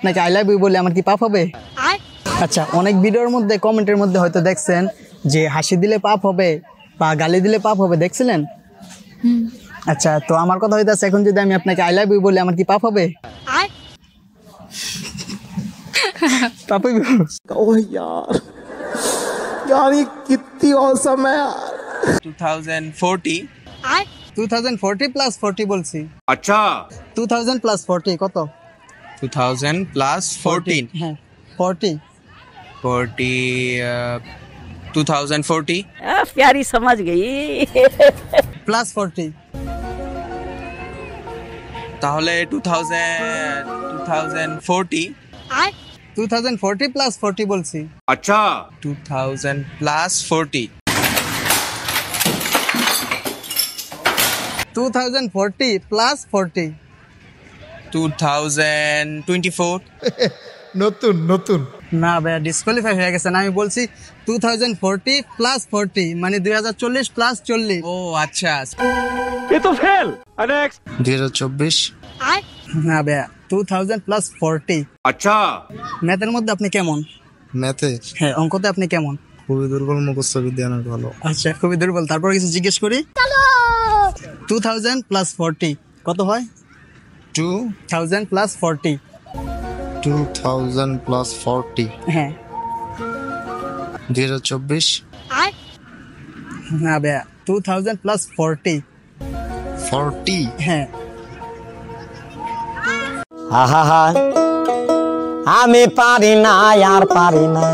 আপনাকে I love you বলে আমার কি পাপ হবে? আচ্ছা, অনেক ভিডিওর মধ্যে কমেন্টের মধ্যে হয়তো দেখছেন যে হাসি দিলে পাপ হবে বা গালি দিলে পাপ হবে, দেখছিলেন? আচ্ছা, তো আমার কথা হইতাছে এখন যদি আমি আপনাকে আই লাভ ইউ বলে আমার কি পাপ হবে? पाप ही ओह यार यार ये कितनी औसम है यार 2040 2040 প্লাস 40 বলছি। अच्छा 2000 প্লাস 40 কত? 2000 plus 14 হ্যাঁ 40 2040 प्यारी समझ गई প্লাস 40 তাহলে 2040 2040 প্লাস 40 বলছি। अच्छा 2000 plus 40 2040 প্লাস 40 2024 নতুন নতুন না ভাইয়া, ডিসকোয়ালিফাই হয়ে গেছে না। আমি বলছি 2040 প্লাস 40 মানে 2040 প্লাস 40। ও আচ্ছা 2024 না ভাইয়া, 2000 প্লাস 40। अच्छा ম্যাথের মধ্যে আপনি কেমন? ম্যাথে হ্যাঁ, অঙ্কতে আপনি কেমন? খুবই দুর্বল, মুখস্থ বিদ্যা অনেক ভালো। আচ্ছা, খুবই দুর্বল। তারপর কিছু জিজ্ঞেস করি, 2000 প্লাস 40 কত হয়? 2000 প্লাস 40 2000 প্লাস 40 হ্যাঁ 2024 না ভাইয়া, 2000 প্লাস 40 হ্যাঁ। আমি পারি না আর পারি না